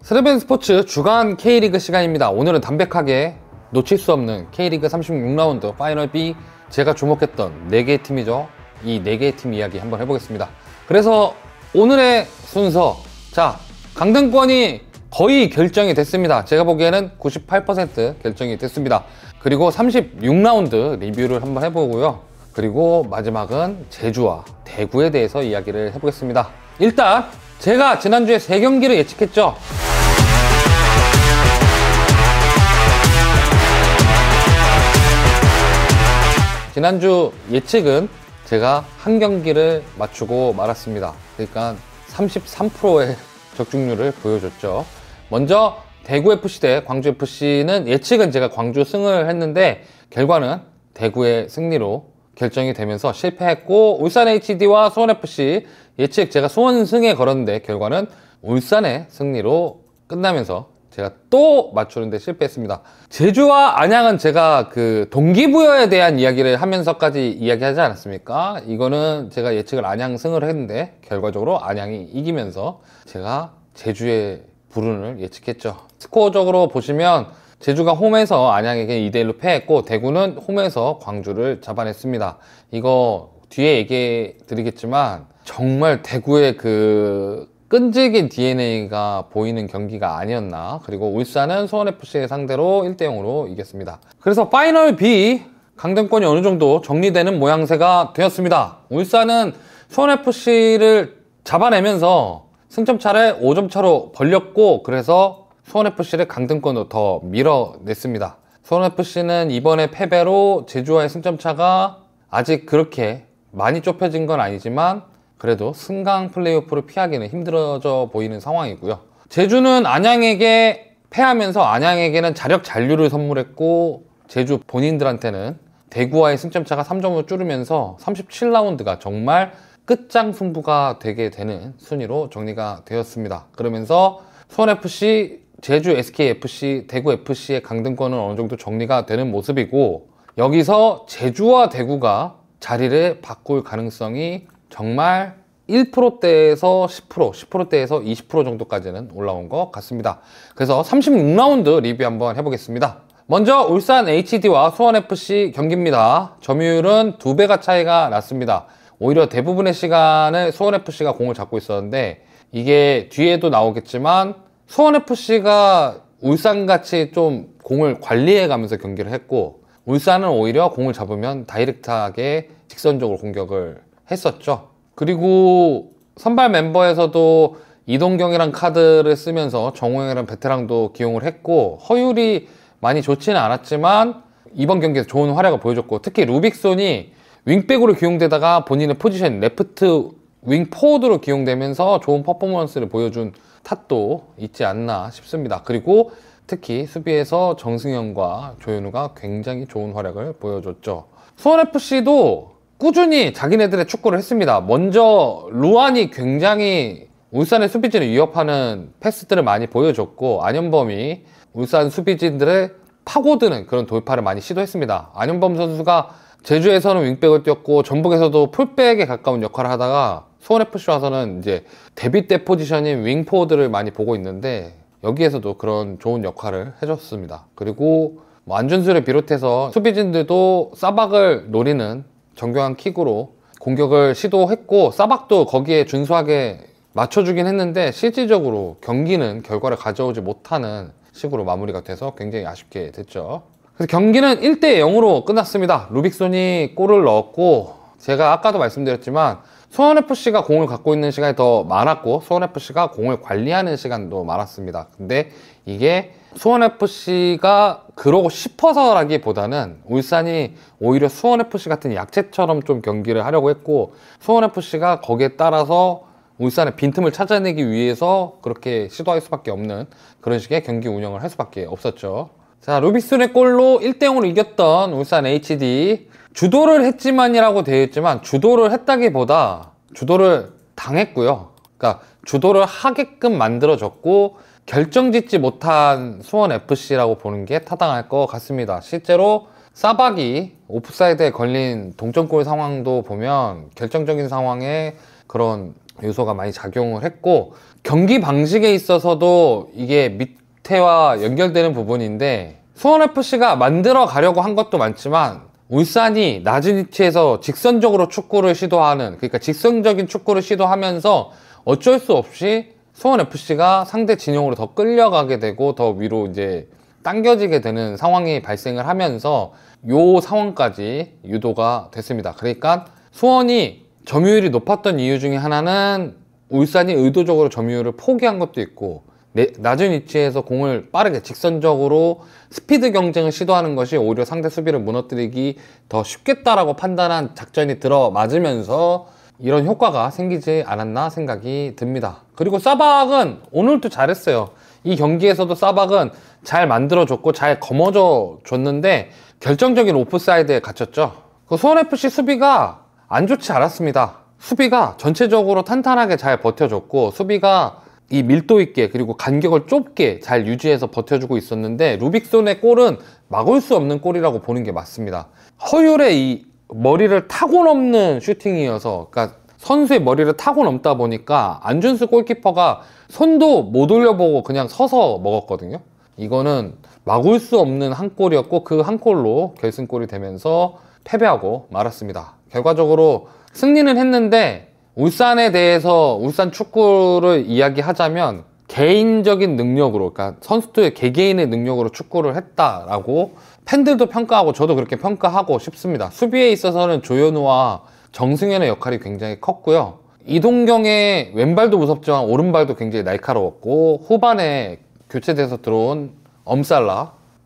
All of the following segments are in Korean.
스레벤 스포츠 주간 K리그 시간입니다. 오늘은 담백하게 놓칠 수 없는 K리그 36라운드 파이널 B, 제가 주목했던 4개의 팀이죠. 이 4개의 팀 이야기 한번 해보겠습니다. 그래서 오늘의 순서, 자, 강등권이 거의 결정이 됐습니다. 제가 보기에는 98% 결정이 됐습니다. 그리고 36라운드 리뷰를 한번 해보고요. 그리고 마지막은 제주와 대구에 대해서 이야기를 해보겠습니다. 일단 제가 지난주에 3경기를 예측했죠. 지난주 예측은 제가 한 경기를 맞추고 말았습니다. 그러니까 33%의 적중률을 보여줬죠. 먼저 대구FC 대 광주FC는 예측은 제가 광주 승을 했는데 결과는 대구의 승리로 결정이 되면서 실패했고, 울산HD와 수원FC 예측 제가 수원승에 걸었는데 결과는 울산의 승리로 끝나면서 제가 또 맞추는데 실패했습니다. 제주와 안양은 제가 그 동기부여에 대한 이야기를 하면서까지 이야기하지 않았습니까? 이거는 제가 예측을 안양승을 했는데 결과적으로 안양이 이기면서 제가 제주의 불운을 예측했죠. 스코어적으로 보시면 제주가 홈에서 안양에게 2대1로 패했고, 대구는 홈에서 광주를 잡아냈습니다. 이거 뒤에 얘기해 드리겠지만 정말 대구의 그 끈질긴 DNA가 보이는 경기가 아니었나. 그리고 울산은 수원FC의 상대로 1대0으로 이겼습니다. 그래서 파이널 B 강등권이 어느 정도 정리되는 모양새가 되었습니다. 울산은 수원FC를 잡아내면서 승점차를 5점 차로 벌렸고, 그래서 수원FC를 강등권으로 더 밀어냈습니다. 수원FC는 이번에 패배로 제주와의 승점차가 아직 그렇게 많이 좁혀진 건 아니지만 그래도 승강 플레이오프를 피하기는 힘들어져 보이는 상황이고요. 제주는 안양에게 패하면서 안양에게는 자력 잔류를 선물했고, 제주 본인들한테는 대구와의 승점차가 3점으로 줄으면서 37라운드가 정말 끝장 승부가 되게 되는 순위로 정리가 되었습니다. 그러면서 수원FC, 제주 SKFC, 대구FC의 강등권은 어느 정도 정리가 되는 모습이고, 여기서 제주와 대구가 자리를 바꿀 가능성이 정말 1%대에서 10%, 10%대에서 20% 정도까지는 올라온 것 같습니다. 그래서 36라운드 리뷰 한번 해보겠습니다. 먼저 울산 HD와 수원FC 경기입니다. 점유율은 2배가 차이가 났습니다. 오히려 대부분의 시간을 수원FC가 공을 잡고 있었는데, 이게 뒤에도 나오겠지만 수원FC가 울산같이 좀 공을 관리해 가면서 경기를 했고, 울산은 오히려 공을 잡으면 다이렉트하게 직선적으로 공격을 했었죠. 그리고 선발 멤버에서도 이동경이란 카드를 쓰면서 정우영이란 베테랑도 기용을 했고, 허율이 많이 좋지는 않았지만 이번 경기에서 좋은 활약을 보여줬고, 특히 루빅손이 윙백으로 기용되다가 본인의 포지션 레프트 윙 포워드로 기용되면서 좋은 퍼포먼스를 보여준 탓도 있지 않나 싶습니다. 그리고 특히 수비에서 정승현과 조현우가 굉장히 좋은 활약을 보여줬죠. 수원FC도 꾸준히 자기네들의 축구를 했습니다. 먼저 루안이 굉장히 울산의 수비진을 위협하는 패스들을 많이 보여줬고, 안현범이 울산 수비진들을 파고드는 그런 돌파를 많이 시도했습니다. 안현범 선수가 제주에서는 윙백을 뛰었고 전북에서도 풀백에 가까운 역할을 하다가 수원FC 와서는 이제 데뷔 때 포지션인 윙포워드를 많이 보고 있는데, 여기에서도 그런 좋은 역할을 해줬습니다. 그리고 안준수를 비롯해서 수비진들도 사박을 노리는 정교한 킥으로 공격을 시도했고, 사박도 거기에 준수하게 맞춰주긴 했는데 실질적으로 경기는 결과를 가져오지 못하는 식으로 마무리가 돼서 굉장히 아쉽게 됐죠. 그래서 경기는 1대0으로 끝났습니다. 루빅손이 골을 넣었고, 제가 아까도 말씀드렸지만 수원FC가 공을 갖고 있는 시간이 더 많았고 수원FC가 공을 관리하는 시간도 많았습니다. 근데 이게 수원FC가 그러고 싶어서라기보다는 울산이 오히려 수원FC 같은 약체처럼 좀 경기를 하려고 했고, 수원FC가 거기에 따라서 울산의 빈틈을 찾아내기 위해서 그렇게 시도할 수밖에 없는 그런 식의 경기 운영을 할 수밖에 없었죠. 자, 루빅손의 골로 1대0으로 이겼던 울산 HD, 주도를 했지만이라고 되어 있지만 주도를 했다기보다 주도를 당했고요. 그러니까 주도를 하게끔 만들어졌고 결정짓지 못한 수원FC라고 보는 게 타당할 것 같습니다. 실제로 사박이 오프사이드에 걸린 동점골 상황도 보면 결정적인 상황에 그런 요소가 많이 작용을 했고, 경기 방식에 있어서도 이게 밑에와 연결되는 부분인데, 수원FC가 만들어 가려고 한 것도 많지만 울산이 낮은 위치에서 직선적으로 축구를 시도하는, 그러니까 직선적인 축구를 시도하면서 어쩔 수 없이 수원FC가 상대 진영으로 더 끌려가게 되고 더 위로 이제 당겨지게 되는 상황이 발생을 하면서 요 상황까지 유도가 됐습니다. 그러니까 수원이 점유율이 높았던 이유 중에 하나는 울산이 의도적으로 점유율을 포기한 것도 있고, 낮은 위치에서 공을 빠르게 직선적으로 스피드 경쟁을 시도하는 것이 오히려 상대 수비를 무너뜨리기 더 쉽겠다라고 판단한 작전이 들어맞으면서 이런 효과가 생기지 않았나 생각이 듭니다. 그리고 사박은 오늘도 잘했어요. 이 경기에서도 사박은 잘 만들어줬고 잘 거머져 줬는데 결정적인 오프사이드에 갇혔죠. 그 수원FC 수비가 안 좋지 않았습니다. 수비가 전체적으로 탄탄하게 잘 버텨줬고, 수비가 이 밀도 있게 그리고 간격을 좁게 잘 유지해서 버텨주고 있었는데, 루빅손의 골은 막을 수 없는 골이라고 보는 게 맞습니다. 허율의 이 머리를 타고 넘는 슈팅이어서, 그러니까 선수의 머리를 타고 넘다 보니까 안준수 골키퍼가 손도 못 올려보고 그냥 서서 먹었거든요. 이거는 막을 수 없는 한 골이었고, 그 한 골로 결승골이 되면서 패배하고 말았습니다. 결과적으로 승리는 했는데, 울산에 대해서 울산 축구를 이야기하자면 개인적인 능력으로, 그러니까 선수들의 개개인의 능력으로 축구를 했다라고 팬들도 평가하고 저도 그렇게 평가하고 싶습니다. 수비에 있어서는 조현우와 정승현의 역할이 굉장히 컸고요. 이동경의 왼발도 무섭지만 오른발도 굉장히 날카로웠고, 후반에 교체돼서 들어온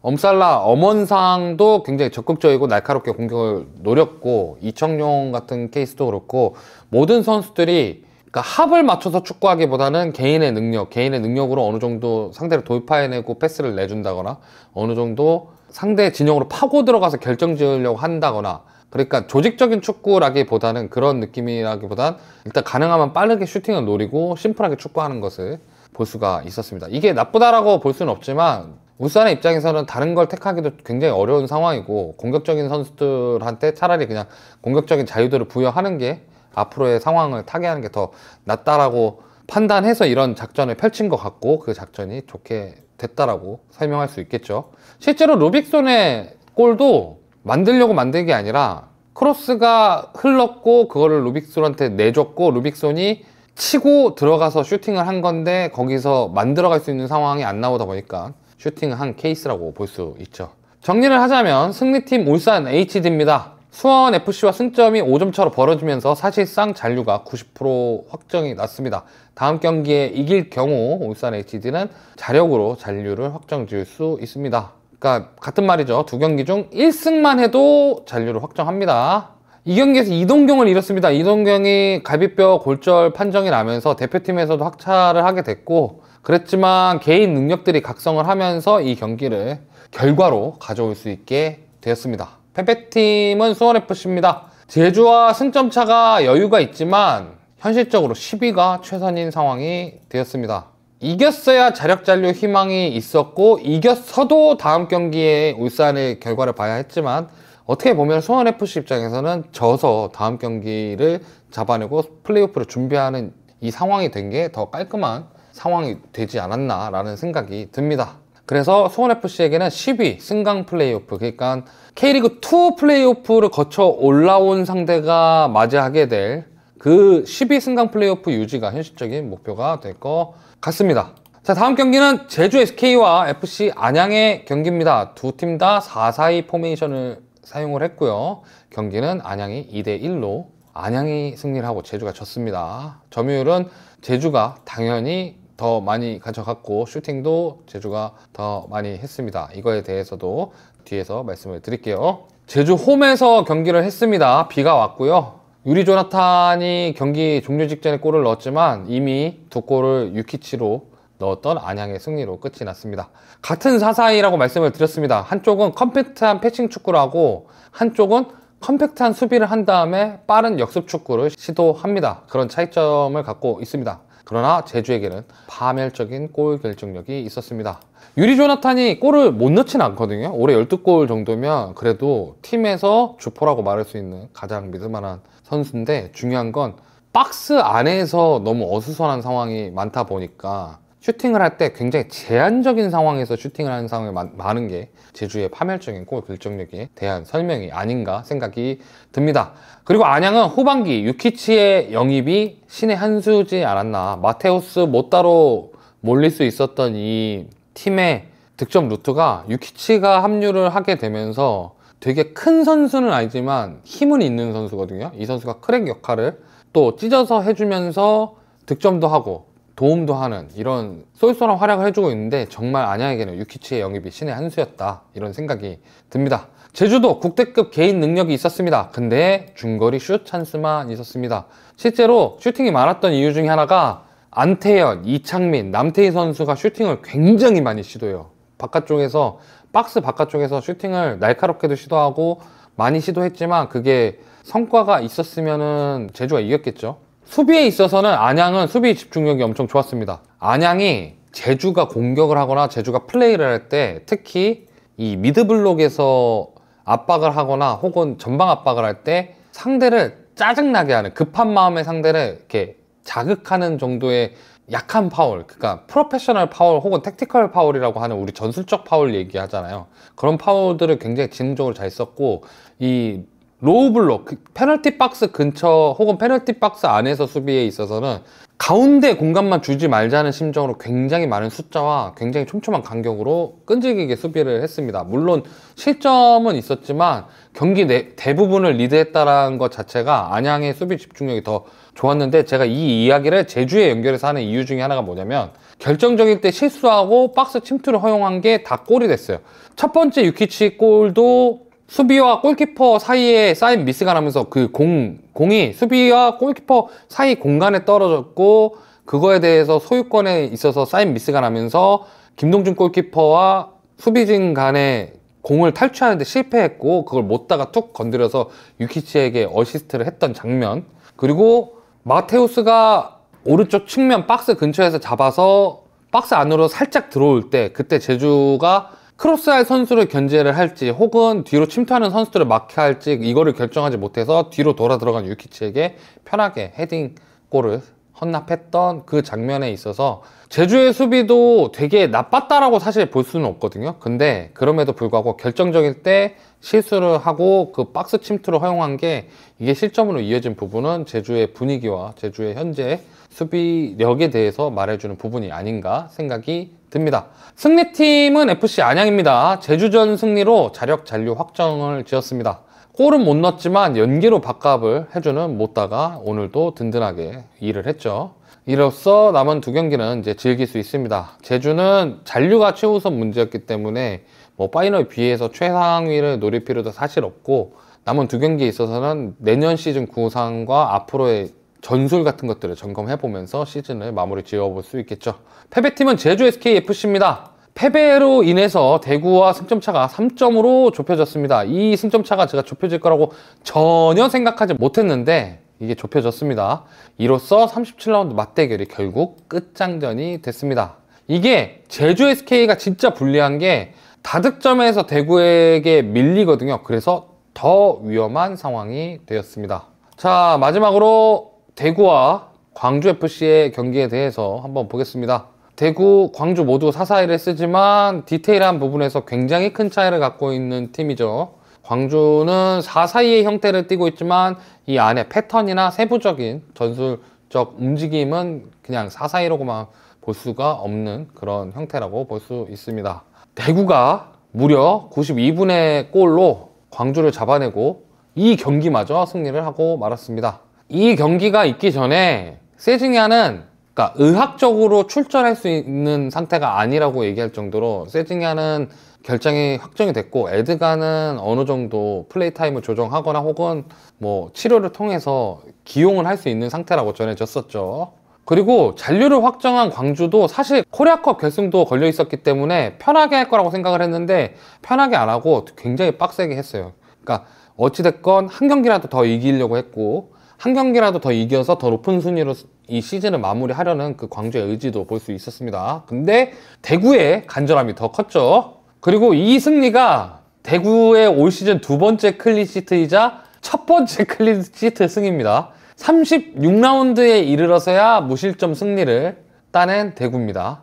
엄원상도 굉장히 적극적이고 날카롭게 공격을 노렸고, 이청용 같은 케이스도 그렇고, 모든 선수들이 그러니까 합을 맞춰서 축구하기보다는 개인의 능력으로 어느 정도 상대를 돌파해내고 패스를 내준다거나, 어느 정도 상대 진영으로 파고 들어가서 결정 지으려고 한다거나, 그러니까 조직적인 축구라기보다는 그런 느낌이라기보단 일단 가능하면 빠르게 슈팅을 노리고 심플하게 축구하는 것을 볼 수가 있었습니다. 이게 나쁘다라고 볼 수는 없지만 울산의 입장에서는 다른 걸 택하기도 굉장히 어려운 상황이고, 공격적인 선수들한테 차라리 그냥 공격적인 자유도를 부여하는 게 앞으로의 상황을 타개하는 게 더 낫다라고 판단해서 이런 작전을 펼친 것 같고, 그 작전이 좋게 됐다라고 설명할 수 있겠죠. 실제로 루빅손의 골도 만들려고 만든 게 아니라 크로스가 흘렀고 그거를 루빅손한테 내줬고, 루빅손이 치고 들어가서 슈팅을 한 건데 거기서 만들어갈 수 있는 상황이 안 나오다 보니까 슈팅을 한 케이스라고 볼 수 있죠. 정리를 하자면 승리팀 울산 HD입니다. 수원FC와 승점이 5점 차로 벌어지면서 사실상 잔류가 90% 확정이 났습니다. 다음 경기에 이길 경우 울산 HD는 자력으로 잔류를 확정 지을 수 있습니다. 그러니까 같은 말이죠. 두 경기 중 1승만 해도 잔류를 확정합니다. 이 경기에서 이동경을 잃었습니다. 이동경이 갈비뼈 골절 판정이 나면서 대표팀에서도 학차를 하게 됐고, 그랬지만 개인 능력들이 각성을 하면서 이 경기를 결과로 가져올 수 있게 되었습니다. 패배팀은 수원FC입니다. 제주와 승점차가 여유가 있지만 현실적으로 10위가 최선인 상황이 되었습니다. 이겼어야 자력 잔류 희망이 있었고, 이겼어도 다음 경기에 울산의 결과를 봐야 했지만, 어떻게 보면 수원FC 입장에서는 져서 다음 경기를 잡아내고 플레이오프를 준비하는 이 상황이 된 게 더 깔끔한 상황이 되지 않았나 라는 생각이 듭니다. 그래서 수원FC에게는 10위 승강 플레이오프, 그러니까 K리그2 플레이오프를 거쳐 올라온 상대가 맞이하게 될 그 10위 승강 플레이오프 유지가 현실적인 목표가 될 것 같습니다. 자, 다음 경기는 제주 SK와 FC 안양의 경기입니다. 두 팀 다 4-4-2 포메이션을 사용을 했고요. 경기는 안양이 2대1로 안양이 승리를 하고 제주가 졌습니다. 점유율은 제주가 당연히 더 많이 가져갔고 슈팅도 제주가 더 많이 했습니다. 이거에 대해서도 뒤에서 말씀을 드릴게요. 제주 홈에서 경기를 했습니다. 비가 왔고요. 유리 조나탄이 경기 종료 직전에 골을 넣었지만 이미 두 골을 유키치로 넣었던 안양의 승리로 끝이 났습니다. 같은 4-4-2라고 말씀을 드렸습니다. 한쪽은 컴팩트한 패싱 축구를 하고 한쪽은 컴팩트한 수비를 한 다음에 빠른 역습 축구를 시도합니다. 그런 차이점을 갖고 있습니다. 그러나 제주에게는 파멸적인 골 결정력이 있었습니다. 유리 조나탄이 골을 못 넣지는 않거든요. 올해 12골 정도면 그래도 팀에서 주포라고 말할 수 있는 가장 믿을만한 선수인데, 중요한 건 박스 안에서 너무 어수선한 상황이 많다 보니까 슈팅을 할 때 굉장히 제한적인 상황에서 슈팅을 하는 상황이 많은 게 제주의 파멸적인 골 결정력에 대한 설명이 아닌가 생각이 듭니다. 그리고 안양은 후반기 유키치의 영입이 신의 한 수지 않았나. 마테우스 못 따로 몰릴 수 있었던 이 팀의 득점 루트가 유키치가 합류를 하게 되면서 되게 큰 선수는 아니지만 힘은 있는 선수거든요. 이 선수가 크랙 역할을 또 찢어서 해주면서 득점도 하고 도움도 하는 이런 쏠쏠한 활약을 해주고 있는데 정말 안양에게는 유키치의 영입이 신의 한 수였다 이런 생각이 듭니다. 제주도 국대급 개인 능력이 있었습니다. 근데 중거리 슛 찬스만 있었습니다. 실제로 슈팅이 많았던 이유 중에 하나가 안태현, 이창민, 남태희 선수가 슈팅을 굉장히 많이 시도해요. 바깥쪽에서 박스 바깥쪽에서 슈팅을 날카롭게도 시도하고 많이 시도했지만 그게 성과가 있었으면은 제주가 이겼겠죠. 수비에 있어서는 안양은 수비 집중력이 엄청 좋았습니다. 안양이 제주가 공격을 하거나 제주가 플레이를 할 때 특히 이 미드블록에서 압박을 하거나 혹은 전방 압박을 할 때 상대를 짜증나게 하는 급한 마음의 상대를 이렇게 자극하는 정도의 약한 파울, 그러니까 프로페셔널 파울 혹은 택티컬 파울이라고 하는 우리 전술적 파울 얘기하잖아요. 그런 파울들을 굉장히 지능적으로 잘 썼고 이 로우 블록, 페널티 박스 근처 혹은 페널티 박스 안에서 수비에 있어서는 가운데 공간만 주지 말자는 심정으로 굉장히 많은 숫자와 굉장히 촘촘한 간격으로 끈질기게 수비를 했습니다. 물론 실점은 있었지만 경기 대부분을 리드했다는 것 자체가 안양의 수비 집중력이 더 좋았는데 제가 이 이야기를 제주에 연결해서 하는 이유 중에 하나가 뭐냐면 결정적일 때 실수하고 박스 침투를 허용한 게 다 골이 됐어요. 첫 번째 유키치 골도 수비와 골키퍼 사이에 쌓인 미스가 나면서 그 공이 수비와 골키퍼 사이 공간에 떨어졌고 그거에 대해서 소유권에 있어서 쌓인 미스가 나면서 김동준 골키퍼와 수비진 간에 공을 탈취하는데 실패했고 그걸 못다가 툭 건드려서 유키치에게 어시스트를 했던 장면. 그리고 마테우스가 오른쪽 측면 박스 근처에서 잡아서 박스 안으로 살짝 들어올 때 그때 제주가 크로스할 선수를 견제를 할지 혹은 뒤로 침투하는 선수들을 마크할지 이거를 결정하지 못해서 뒤로 돌아 들어간 유키치에게 편하게 헤딩골을 헌납했던 그 장면에 있어서 제주의 수비도 되게 나빴다라고 사실 볼 수는 없거든요. 근데 그럼에도 불구하고 결정적일 때 실수를 하고 그 박스 침투를 허용한 게 이게 실점으로 이어진 부분은 제주의 분위기와 제주의 현재 수비력에 대해서 말해주는 부분이 아닌가 생각이 듭니다. 승리팀은 FC 안양입니다. 제주전 승리로 자력 잔류 확정을 지었습니다. 골은 못 넣었지만 연계로 밥값을 해주는 못다가 오늘도 든든하게 일을 했죠. 이로써 남은 두 경기는 이제 즐길 수 있습니다. 제주는 잔류가 최우선 문제였기 때문에 뭐 파이널 B에서 최상위를 노릴 필요도 사실 없고 남은 두 경기에 있어서는 내년 시즌 구상과 앞으로의 전술 같은 것들을 점검해보면서 시즌을 마무리 지어볼 수 있겠죠. 패배팀은 제주 SKFC입니다. 패배로 인해서 대구와 승점차가 3점으로 좁혀졌습니다. 이 승점차가 제가 좁혀질 거라고 전혀 생각하지 못했는데 이게 좁혀졌습니다. 이로써 37라운드 맞대결이 결국 끝장전이 됐습니다. 이게 제주 SK가 진짜 불리한 게 다득점에서 대구에게 밀리거든요. 그래서 더 위험한 상황이 되었습니다. 자, 마지막으로 대구와 광주FC의 경기에 대해서 한번 보겠습니다. 대구, 광주 모두 4-4-1을 쓰지만 디테일한 부분에서 굉장히 큰 차이를 갖고 있는 팀이죠. 광주는 4-4-2의 형태를 띠고 있지만 이 안에 패턴이나 세부적인 전술적 움직임은 그냥 4-4-2라고만 볼 수가 없는 그런 형태라고 볼 수 있습니다. 대구가 무려 92분의 골로 광주를 잡아내고 이 경기마저 승리를 하고 말았습니다. 이 경기가 있기 전에 세징야는 그러니까 의학적으로 출전할 수 있는 상태가 아니라고 얘기할 정도로 세징야는 결정이 확정이 됐고 에드가는 어느 정도 플레이 타임을 조정하거나 혹은 뭐 치료를 통해서 기용을 할 수 있는 상태라고 전해졌었죠. 그리고 잔류를 확정한 광주도 사실 코리아컵 결승도 걸려 있었기 때문에 편하게 할 거라고 생각을 했는데 편하게 안 하고 굉장히 빡세게 했어요. 그러니까 어찌됐건 한 경기라도 더 이기려고 했고 한 경기라도 더 이겨서 더 높은 순위로 이 시즌을 마무리하려는 그 광주의 의지도 볼 수 있었습니다. 근데 대구의 간절함이 더 컸죠. 그리고 이 승리가 대구의 올 시즌 두 번째 클린시트이자 첫 번째 클린시트 승입니다. 36라운드에 이르러서야 무실점 승리를 따낸 대구입니다.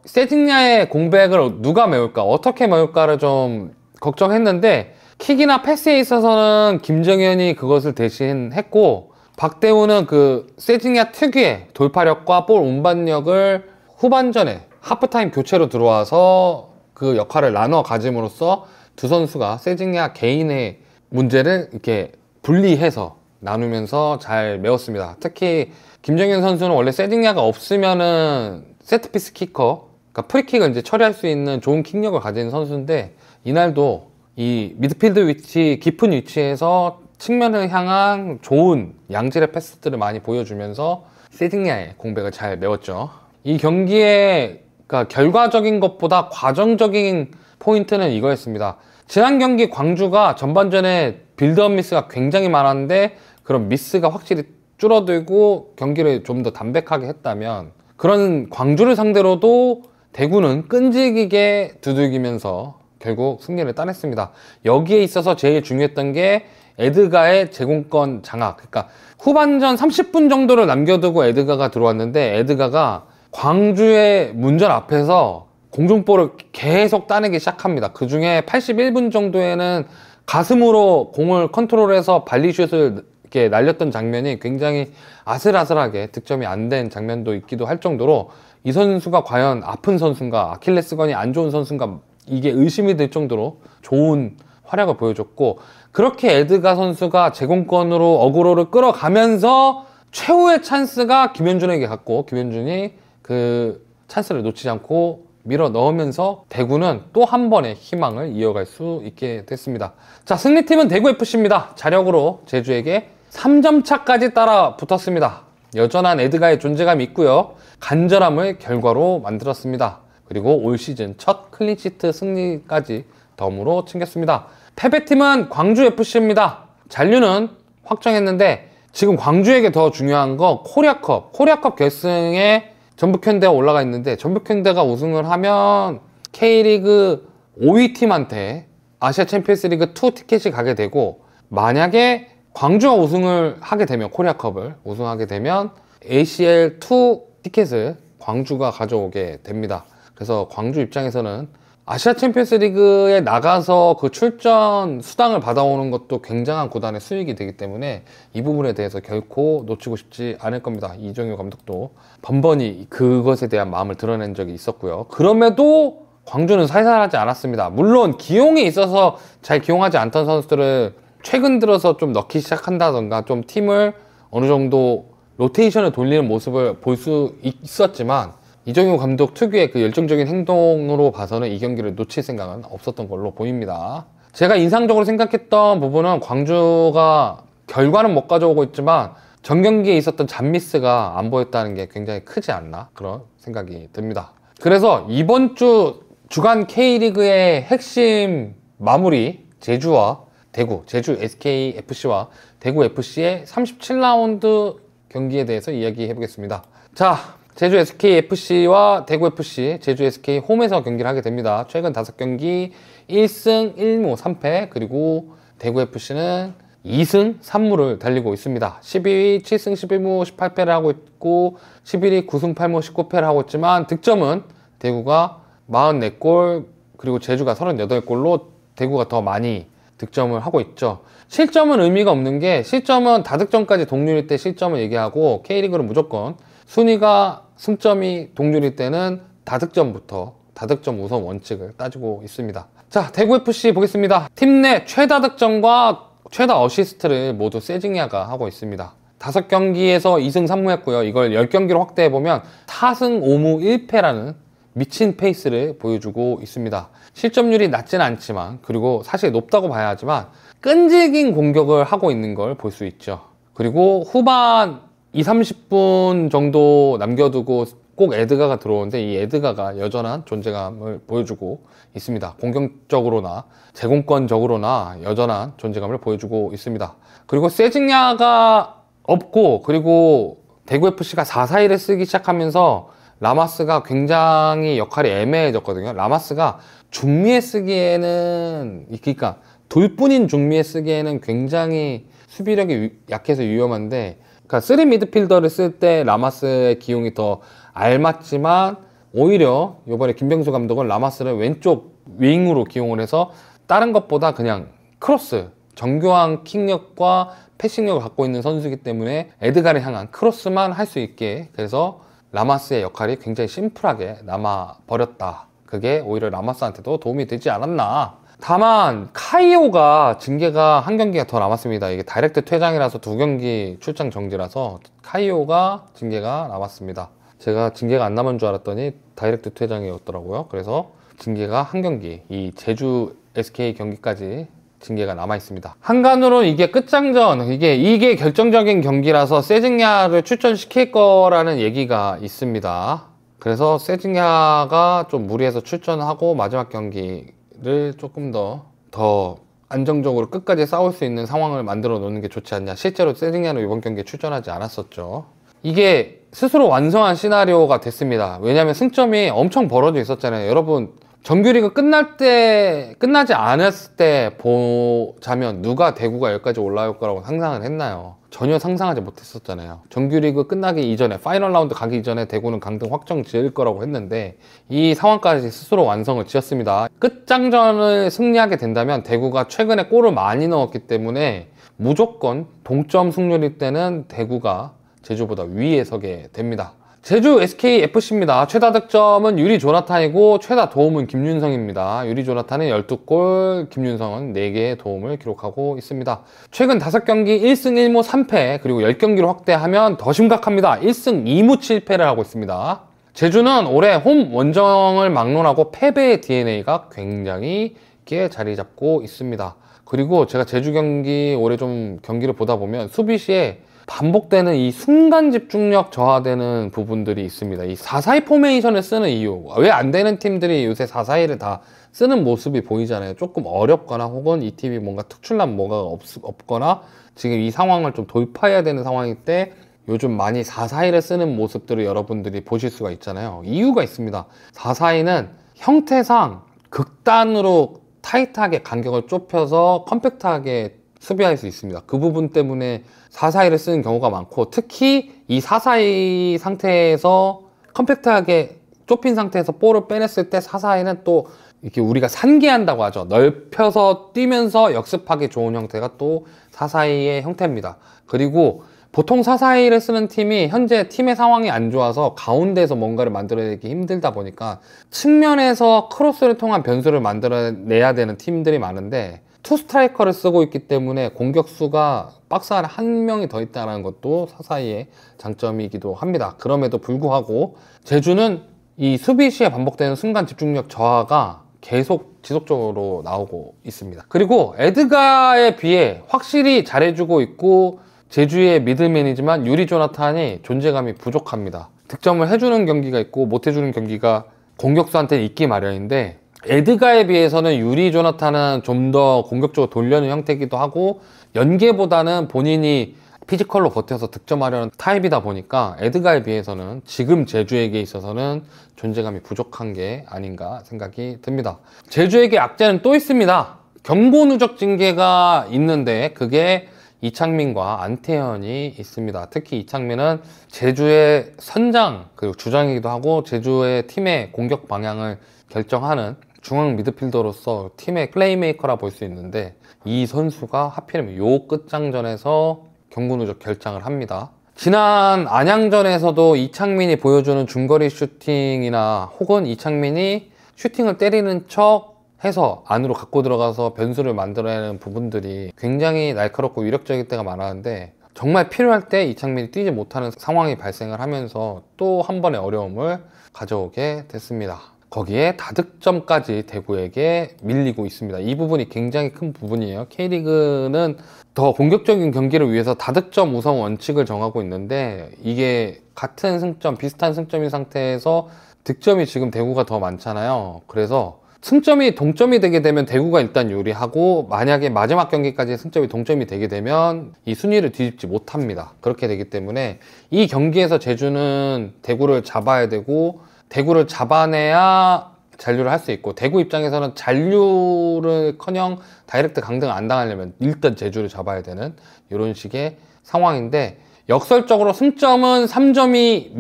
세징야의 공백을 누가 메울까, 어떻게 메울까를 좀 걱정했는데 킥이나 패스에 있어서는 김정현이 그것을 대신했고, 박대우는 그 세징야 특유의 돌파력과 볼 운반력을 후반전에 하프타임 교체로 들어와서 그 역할을 나눠 가짐으로써 두 선수가 세징야 개인의 문제를 이렇게 분리해서 나누면서 잘 메웠습니다. 특히 김정현 선수는 원래 세징야가 없으면은 세트피스 키커, 그러니까 프리킥을 이제 처리할 수 있는 좋은 킥력을 가진 선수인데, 이날도 이 미드필드 위치, 깊은 위치에서 측면을 향한 좋은 양질의 패스들을 많이 보여주면서 세징야의 공백을 잘 메웠죠. 이 경기의 그러니까 결과적인 것보다 과정적인 포인트는 이거였습니다. 지난 경기 광주가 전반전에 빌드업 미스가 굉장히 많았는데 그런 미스가 확실히 줄어들고 경기를 좀 더 담백하게 했다면, 그런 광주를 상대로도 대구는 끈질기게 두들기면서 결국 승리를 따냈습니다. 여기에 있어서 제일 중요했던 게 에드가의 제공권 장악. 그러니까 후반전 30분 정도를 남겨두고 에드가가 들어왔는데, 에드가가 광주의 문전 앞에서 공중볼을 계속 따내기 시작합니다. 그 중에 81분 정도에는 가슴으로 공을 컨트롤해서 발리슛을 이렇게 날렸던 장면이 굉장히 아슬아슬하게 득점이 안 된 장면도 있기도 할 정도로, 이 선수가 과연 아픈 선수인가, 아킬레스건이 안 좋은 선수인가, 이게 의심이 들 정도로 좋은 활약을 보여줬고, 그렇게 에드가 선수가 제공권으로 어그로를 끌어가면서 최후의 찬스가 김현준에게 갔고, 김현준이 그 찬스를 놓치지 않고 밀어 넣으면서 대구는 또 한 번의 희망을 이어갈 수 있게 됐습니다. 자, 승리팀은 대구FC입니다. 자력으로 제주에게 3점 차까지 따라 붙었습니다. 여전한 에드가의 존재감이 있고요, 간절함을 결과로 만들었습니다. 그리고 올 시즌 첫 클린시트 승리까지 덤으로 챙겼습니다. 패배팀은 광주FC입니다. 잔류는 확정했는데 지금 광주에게 더 중요한 거 코리아컵 결승에 전북현대가 올라가 있는데, 전북현대가 우승을 하면 K리그 5위 팀한테 아시아 챔피언스 리그 2 티켓이 가게 되고, 만약에 광주가 우승을 하게 되면, 코리아컵을 우승하게 되면 ACL2 티켓을 광주가 가져오게 됩니다. 그래서 광주 입장에서는 아시아 챔피언스 리그에 나가서 그 출전 수당을 받아오는 것도 굉장한 구단의 수익이 되기 때문에 이 부분에 대해서 결코 놓치고 싶지 않을 겁니다. 이정효 감독도 번번이 그것에 대한 마음을 드러낸 적이 있었고요. 그럼에도 광주는 살살하지 않았습니다. 물론 기용에 있어서 잘 기용하지 않던 선수들을 최근 들어서 좀 넣기 시작한다던가, 좀 팀을 어느 정도 로테이션을 돌리는 모습을 볼 수 있었지만, 이정효 감독 특유의 그 열정적인 행동으로 봐서는 이 경기를 놓칠 생각은 없었던 걸로 보입니다. 제가 인상적으로 생각했던 부분은 광주가 결과는 못 가져오고 있지만 전 경기에 있었던 잔미스가 안 보였다는 게 굉장히 크지 않나, 그런 생각이 듭니다. 그래서 이번 주 주간 K리그의 핵심 마무리, 제주와 대구, 제주 SKFC와 대구 FC의 37라운드 경기에 대해서 이야기해 보겠습니다. 자, 제주 SKFC와 대구 FC, 제주 SK 홈에서 경기를 하게 됩니다. 최근 5경기 1승 1무 3패, 그리고 대구 FC는 2승 3무를 달리고 있습니다. 12위 7승 11무 18패를 하고 있고, 11위 9승 8무 19패를 하고 있지만 득점은 대구가 44골, 그리고 제주가 38골로 대구가 더 많이 득점을 하고 있죠. 실점은 의미가 없는 게, 실점은 다득점까지 동률일 때 실점을 얘기하고, K리그는 무조건 순위가 승점이 동률일 때는 다득점부터 다득점 우선 원칙을 따지고 있습니다. 자, 대구FC 보겠습니다. 팀 내 최다 득점과 최다 어시스트를 모두 세징야가 하고 있습니다. 5경기에서 2승 3무 했고요. 이걸 10경기로 확대해보면 4승 5무 1패라는 미친 페이스를 보여주고 있습니다. 실점률이 낮지는 않지만, 그리고 사실 높다고 봐야 하지만 끈질긴 공격을 하고 있는 걸 볼 수 있죠. 그리고 후반 20-30분 정도 남겨두고 꼭 에드가가 들어오는데, 이 에드가가 여전한 존재감을 보여주고 있습니다. 공격적으로나 제공권적으로나 여전한 존재감을 보여주고 있습니다. 그리고 세징야가 없고, 그리고 대구FC가 4-4-1을 쓰기 시작하면서 라마스가 굉장히 역할이 애매해졌거든요. 라마스가 중미에 쓰기에는, 그러니까 돌뿐인 중미에 쓰기에는 굉장히 수비력이 약해서 위험한데, 그러니까 3 미드필더를 쓸 때 라마스의 기용이 더 알맞지만 오히려 이번에 김병수 감독은 라마스를 왼쪽 윙으로 기용을 해서 다른 것보다 그냥 크로스, 정교한 킥력과 패싱력을 갖고 있는 선수이기 때문에 에드가를 향한 크로스만 할 수 있게, 그래서 라마스의 역할이 굉장히 심플하게 남아버렸다. 그게 오히려 라마스한테도 도움이 되지 않았나. 다만 카이오가 징계가 한 경기가 더 남았습니다. 이게 다이렉트 퇴장이라서 2경기 출장 정지라서 카이오가 징계가 남았습니다. 제가 징계가 안 남은 줄 알았더니 다이렉트 퇴장이었더라고요. 그래서 징계가 한 경기, 이 제주 SK 경기까지 징계가 남아 있습니다. 한간으로는 이게 끝장전, 이게 결정적인 경기라서 세징야를 출전시킬 거라는 얘기가 있습니다. 그래서 세징야가 좀 무리해서 출전하고 마지막 경기를 조금 더 안정적으로 끝까지 싸울 수 있는 상황을 만들어 놓는 게 좋지 않냐. 실제로 세징야는 이번 경기에 출전하지 않았었죠. 이게 스스로 완성한 시나리오가 됐습니다. 왜냐하면 승점이 엄청 벌어져 있었잖아요. 여러분, 정규리그 끝나지 않았을 때 보자면 누가 대구가 여기까지 올라올 거라고 상상을 했나요? 전혀 상상하지 못했었잖아요. 정규리그 끝나기 이전에, 파이널 라운드 가기 이전에 대구는 강등 확정 지을 거라고 했는데 이 상황까지 스스로 완성을 지었습니다. 끝장전을 승리하게 된다면 대구가 최근에 골을 많이 넣었기 때문에 무조건 동점 승률일 때는 대구가 제주보다 위에 서게 됩니다. 제주 SKFC입니다. 최다 득점은 유리 조나탄이고 최다 도움은 김윤성입니다. 유리 조나탄은 12골, 김윤성은 4개의 도움을 기록하고 있습니다. 최근 5경기 1승 1무 3패, 그리고 10경기로 확대하면 더 심각합니다. 1승 2무 7패를 하고 있습니다. 제주는 올해 홈 원정을 막론하고 패배의 DNA가 굉장히 깊게 자리 잡고 있습니다. 그리고 제가 제주 경기 올해 좀 경기를 보다 보면 수비 시에 반복되는 이 순간 집중력 저하되는 부분들이 있습니다. 이 4-4-2 포메이션을 쓰는 이유, 왜 안 되는 팀들이 요새 4-4-2를 다 쓰는 모습이 보이잖아요. 조금 어렵거나 혹은 이 팀이 뭔가 특출난 뭐가 없거나 지금 이 상황을 좀 돌파해야 되는 상황일 때 요즘 많이 4-4-2를 쓰는 모습들을 여러분들이 보실 수가 있잖아요. 이유가 있습니다. 4-4-2는 형태상 극단으로 타이트하게 간격을 좁혀서 컴팩트하게 수비할 수 있습니다. 그 부분 때문에 4-4-2를 쓰는 경우가 많고, 특히 이 4-4-2 상태에서 컴팩트하게 좁힌 상태에서 볼을 빼냈을 때 4-4-2는 또 이렇게 우리가 산계한다고 하죠. 넓혀서 뛰면서 역습하기 좋은 형태가 또 4-4-2의 형태입니다. 그리고 보통 4-4-2를 쓰는 팀이 현재 팀의 상황이 안 좋아서 가운데에서 뭔가를 만들어내기 힘들다 보니까 측면에서 크로스를 통한 변수를 만들어내야 되는 팀들이 많은데, 투 스트라이커를 쓰고 있기 때문에 공격수가 박스 안에 한 명이 더 있다는 것도 4-4-2의 장점이기도 합니다. 그럼에도 불구하고 제주는 이 수비 시에 반복되는 순간 집중력 저하가 계속 지속적으로 나오고 있습니다. 그리고 에드가에 비해 확실히 잘해주고 있고 제주의 미들맨이지만 유리 조나탄이 존재감이 부족합니다. 득점을 해주는 경기가 있고 못 해주는 경기가 공격수한테는 있기 마련인데, 에드가에 비해서는 유리 조나탄은 좀 더 공격적으로 돌려는 형태이기도 하고 연계보다는 본인이 피지컬로 버텨서 득점하려는 타입이다 보니까 에드가에 비해서는 지금 제주에게 있어서는 존재감이 부족한 게 아닌가 생각이 듭니다. 제주에게 악재는 또 있습니다. 경고 누적 징계가 있는데 그게 이창민과 안태현이 있습니다. 특히 이창민은 제주의 선장 그리고 주장이기도 하고 제주의 팀의 공격 방향을 결정하는 중앙 미드필더로서 팀의 플레이메이커라 볼 수 있는데, 이 선수가 하필이면 요 끝장전에서 경고 누적 결장을 합니다. 지난 안양전에서도 이창민이 보여주는 중거리 슈팅이나 혹은 이창민이 슈팅을 때리는 척 해서 안으로 갖고 들어가서 변수를 만들어내는 부분들이 굉장히 날카롭고 위력적일 때가 많았는데, 정말 필요할 때 이창민이 뛰지 못하는 상황이 발생을 하면서 또 한 번의 어려움을 가져오게 됐습니다. 거기에 다득점까지 대구에게 밀리고 있습니다. 이 부분이 굉장히 큰 부분이에요. K리그는 더 공격적인 경기를 위해서 다득점 우선 원칙을 정하고 있는데, 이게 같은 승점, 비슷한 승점인 상태에서 득점이 지금 대구가 더 많잖아요. 그래서 승점이 동점이 되게 되면 대구가 일단 유리하고, 만약에 마지막 경기까지 승점이 동점이 되게 되면 이 순위를 뒤집지 못합니다. 그렇게 되기 때문에 이 경기에서 제주는 대구를 잡아야 되고, 대구를 잡아내야 잔류를 할 수 있고, 대구 입장에서는 잔류를커녕 다이렉트 강등 안 당하려면 일단 제주를 잡아야 되는 이런 식의 상황인데, 역설적으로 승점은 3점이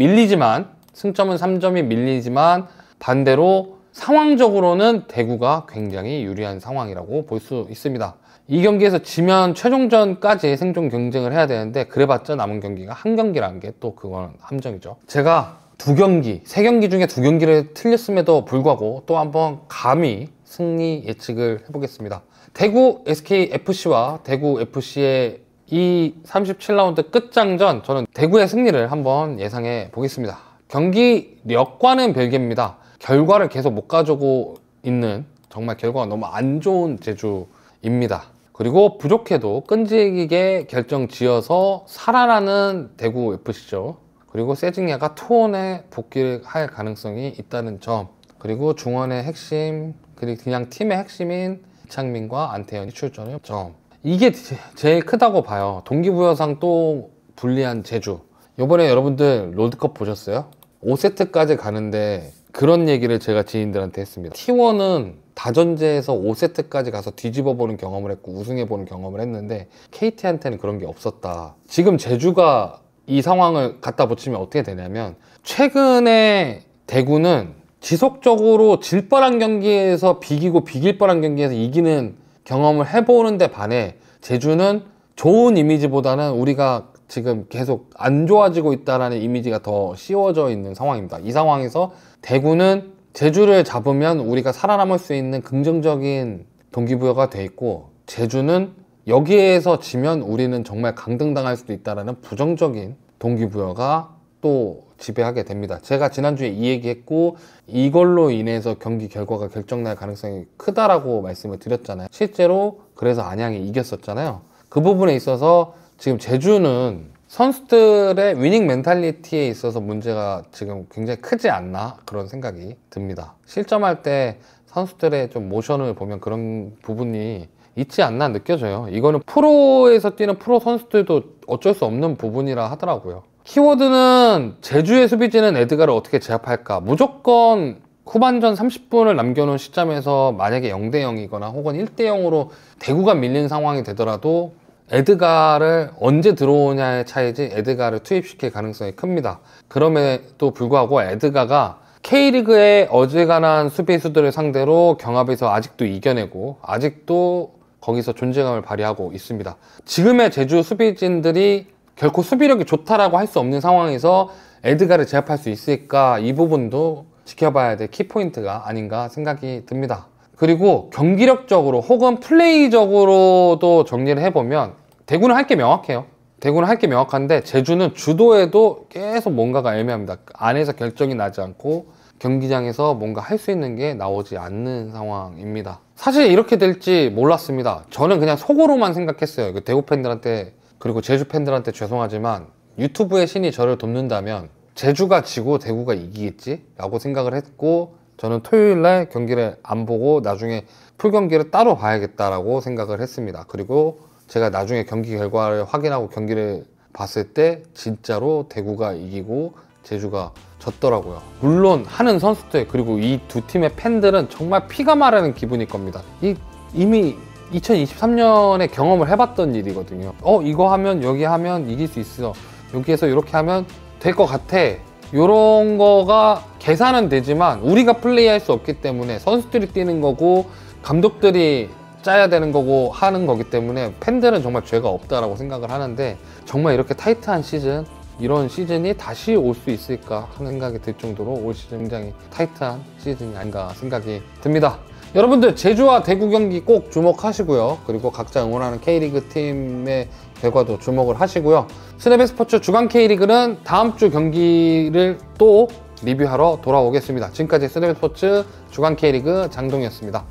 밀리지만 반대로 상황적으로는 대구가 굉장히 유리한 상황이라고 볼 수 있습니다. 이 경기에서 지면 최종전까지 생존 경쟁을 해야 되는데, 그래봤자 남은 경기가 한 경기라는 게 또 그건 함정이죠. 제가 3경기 중에 2경기를 틀렸음에도 불구하고 또 한번 감히 승리 예측을 해보겠습니다. 대구 SKFC와 대구 FC의 이 37라운드 끝장전, 저는 대구의 승리를 한번 예상해 보겠습니다. 경기력과는 별개입니다. 결과를 계속 못 가지고 있는, 정말 결과가 너무 안 좋은 제주입니다. 그리고 부족해도 끈질기게 결정 지어서 살아나는 대구 FC죠. 그리고 세징야가 투혼에 복귀를 할 가능성이 있다는 점, 그리고 중원의 핵심, 그리고 그냥 팀의 핵심인 이창민과 안태현이 출전할 점, 이게 제일 크다고 봐요. 동기부여상 또 불리한 제주. 요번에 여러분들 롤드컵 보셨어요? 5세트까지 가는데 그런 얘기를 제가 지인들한테 했습니다. T1은 다전제에서 5세트까지 가서 뒤집어보는 경험을 했고 우승해보는 경험을 했는데, KT한테는 그런 게 없었다. 지금 제주가 이 상황을 갖다 붙이면 어떻게 되냐면, 최근에 대구는 지속적으로 질 뻔한 경기에서 비기고 비길 뻔한 경기에서 이기는 경험을 해보는데 반해, 제주는 좋은 이미지보다는 우리가 지금 계속 안 좋아지고 있다는 이미지가 더 씌워져 있는 상황입니다. 이 상황에서 대구는 제주를 잡으면 우리가 살아남을 수 있는 긍정적인 동기부여가 돼 있고, 제주는 여기에서 지면 우리는 정말 강등당할 수도 있다는 부정적인 동기부여가 또 지배하게 됩니다. 제가 지난주에 이 얘기했고, 이걸로 인해서 경기 결과가 결정날 가능성이 크다라고 말씀을 드렸잖아요. 실제로 그래서 안양이 이겼었잖아요. 그 부분에 있어서 지금 제주는 선수들의 위닝 멘탈리티에 있어서 문제가 지금 굉장히 크지 않나, 그런 생각이 듭니다. 실점할 때 선수들의 좀 모션을 보면 그런 부분이 있지 않나 느껴져요. 이거는 프로에서 뛰는 프로 선수들도 어쩔 수 없는 부분이라 하더라고요. 키워드는 제주의 수비진은 에드가를 어떻게 제압할까. 무조건 후반전 30분을 남겨놓은 시점에서 만약에 0대0이거나 혹은 1대0으로 대구가 밀린 상황이 되더라도 에드가를 언제 들어오냐의 차이지, 에드가를 투입시킬 가능성이 큽니다. 그럼에도 불구하고 에드가가 K리그의 어지간한 수비수들을 상대로 경합에서 아직도 이겨내고 아직도 거기서 존재감을 발휘하고 있습니다. 지금의 제주 수비진들이 결코 수비력이 좋다라고 할 수 없는 상황에서 에드가를 제압할 수 있을까, 이 부분도 지켜봐야 될 키포인트가 아닌가 생각이 듭니다. 그리고 경기력적으로 혹은 플레이적으로도 정리를 해보면 대구는 할 게 명확해요. 대구는 할 게 명확한데 제주는 주도에도 계속 뭔가가 애매합니다. 안에서 결정이 나지 않고 경기장에서 뭔가 할 수 있는 게 나오지 않는 상황입니다. 사실 이렇게 될지 몰랐습니다. 저는 그냥 속으로만 생각했어요. 대구 팬들한테, 그리고 제주 팬들한테 죄송하지만, 유튜브의 신이 저를 돕는다면 제주가 지고 대구가 이기겠지? 라고 생각을 했고, 저는 토요일날 경기를 안 보고 나중에 풀경기를 따로 봐야겠다라고 생각을 했습니다. 그리고 제가 나중에 경기 결과를 확인하고 경기를 봤을 때 진짜로 대구가 이기고 제주가 졌더라고요. 물론 하는 선수들, 그리고 이 두 팀의 팬들은 정말 피가 마르는 기분일 겁니다. 이미 2023년에 경험을 해봤던 일이거든요. 이거 하면 여기 하면 이길 수 있어, 여기에서 이렇게 하면 될 것 같아, 이런 거가 계산은 되지만 우리가 플레이할 수 없기 때문에, 선수들이 뛰는 거고 감독들이 짜야 되는 거고 하는 거기 때문에 팬들은 정말 죄가 없다라고 생각을 하는데, 정말 이렇게 타이트한 시즌, 이런 시즌이 다시 올 수 있을까 하는 생각이 들 정도로 올 시즌 굉장히 타이트한 시즌이 아닌가 생각이 듭니다. 여러분들 제주와 대구 경기 꼭 주목하시고요. 그리고 각자 응원하는 K리그 팀의 결과도 주목을 하시고요. 스냅의 스포츠 주간 K리그는 다음 주 경기를 또 리뷰하러 돌아오겠습니다. 지금까지 스냅의 스포츠 주간 K리그 장동이었습니다.